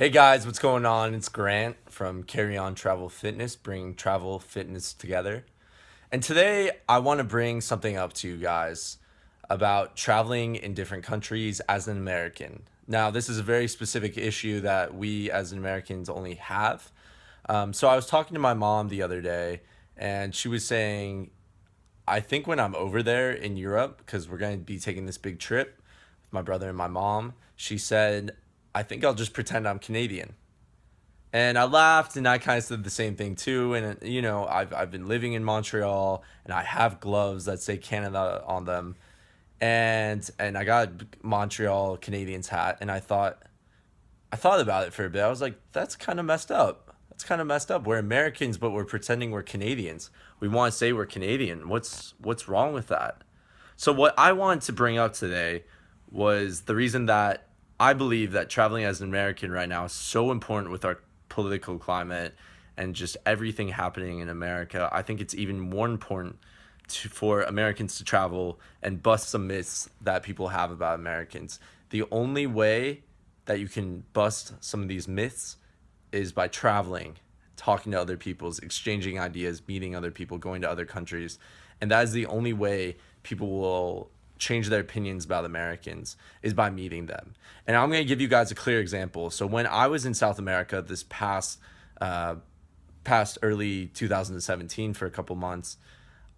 Hey guys, what's going on? It's Grant from Carryontravelfitness, bringing travel fitness together. And today I want to bring something up to you guys about traveling in different countries as an American. Now, this is a very specific issue that we as Americans only have. So I was talking to my mom the other day, and she was saying, I think when I'm over there in Europe, because we're going to be taking this big trip with my brother and my mom, she said, I think I'll just pretend I'm Canadian. And I laughed and I kind of said the same thing too. And, I've been living in Montreal and I have gloves that say Canada on them. And I got a Montreal Canadiens hat and I thought about it for a bit. I was like, that's kind of messed up. That's kind of messed up. We're Americans, but we're pretending we're Canadians. We want to say we're Canadian. What's wrong with that? So what I wanted to bring up today was the reason that I believe that traveling as an American right now is so important with our political climate and just everything happening in America. I think it's even more important for Americans to travel and bust some myths that people have about Americans. The only way that you can bust some of these myths is by traveling, talking to other people, exchanging ideas, meeting other people, going to other countries. And that is the only way people will change their opinions about Americans is by meeting them. And I'm going to give you guys a clear example. So when I was in South America this past early 2017 for a couple months,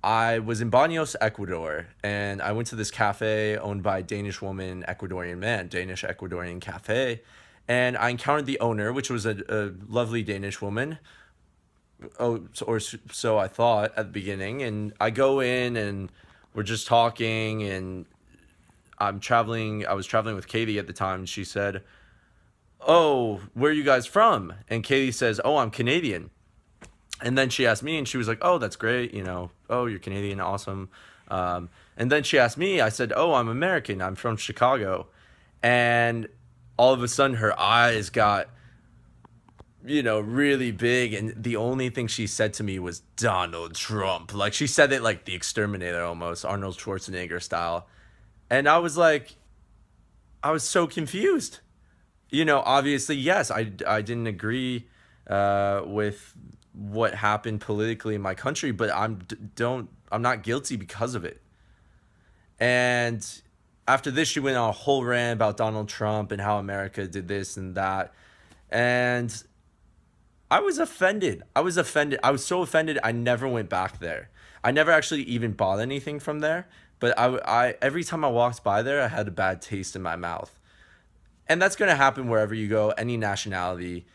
I was in Banos, Ecuador, and I went to this cafe owned by a Danish woman, Ecuadorian man, Danish Ecuadorian cafe, and I encountered the owner, which was a lovely Danish woman. Or so I thought at the beginning. And I go in and we're just talking, and I was traveling with Katie at the time, and she said, "Oh, where are you guys from?" And Katie says, "Oh, I'm Canadian." And then she asked me, and she was like, "Oh, that's great, oh, you're Canadian, awesome." And then she asked me, I said, "Oh, I'm American, I'm from Chicago." And all of a sudden her eyes got, really big. And the only thing she said to me was Donald Trump. Like, she said it like the exterminator, almost Arnold Schwarzenegger style. And I was so confused. Obviously, yes, I didn't agree with what happened politically in my country, but I'm not guilty because of it. And after this, she went on a whole rant about Donald Trump and how America did this and that. And I was offended. I was offended. I was so offended. I never went back there. I never actually even bought anything from there. But I every time I walked by there, I had a bad taste in my mouth. And that's going to happen wherever you go, any nationality.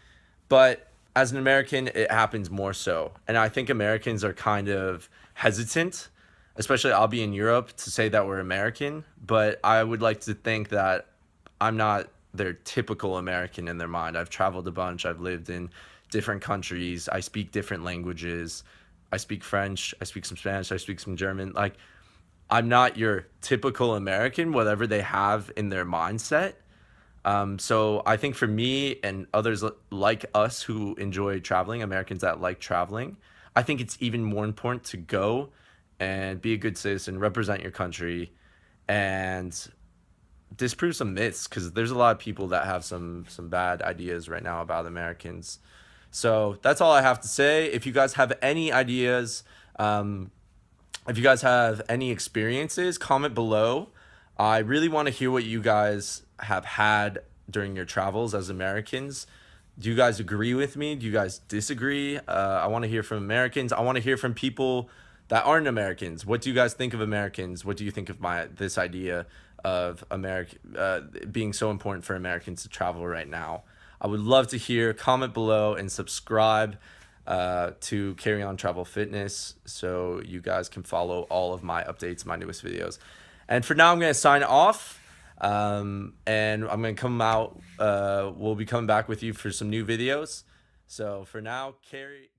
But as an American, it happens more so. And I think Americans are kind of hesitant, especially I'll be in Europe, to say that we're American. But I would like to think that I'm not their typical American in their mind. I've traveled a bunch. I've lived in different countries. I speak different languages. I speak French. I speak some Spanish. I speak some German. Like, I'm not your typical American, whatever they have in their mindset. So I think for me and others like us who enjoy traveling, Americans that like traveling, I think it's even more important to go and be a good citizen, represent your country, and disprove some myths, because there's a lot of people that have some bad ideas right now about Americans. So that's all I have to say. If you guys have any ideas, if you guys have any experiences, comment below. I really want to hear what you guys have had during your travels as Americans. Do you guys agree with me? Do you guys disagree? I want to hear from Americans. I want to hear from people that aren't Americans. What do you guys think of Americans? What do you think of this idea of America being so important for Americans to travel right now? I would love to hear. Comment below and subscribe to Carry On Travel Fitness so you guys can follow all of my updates, my newest videos. And for now, I'm going to sign off. And I'm going to come out. We'll be coming back with you for some new videos. So for now, carry.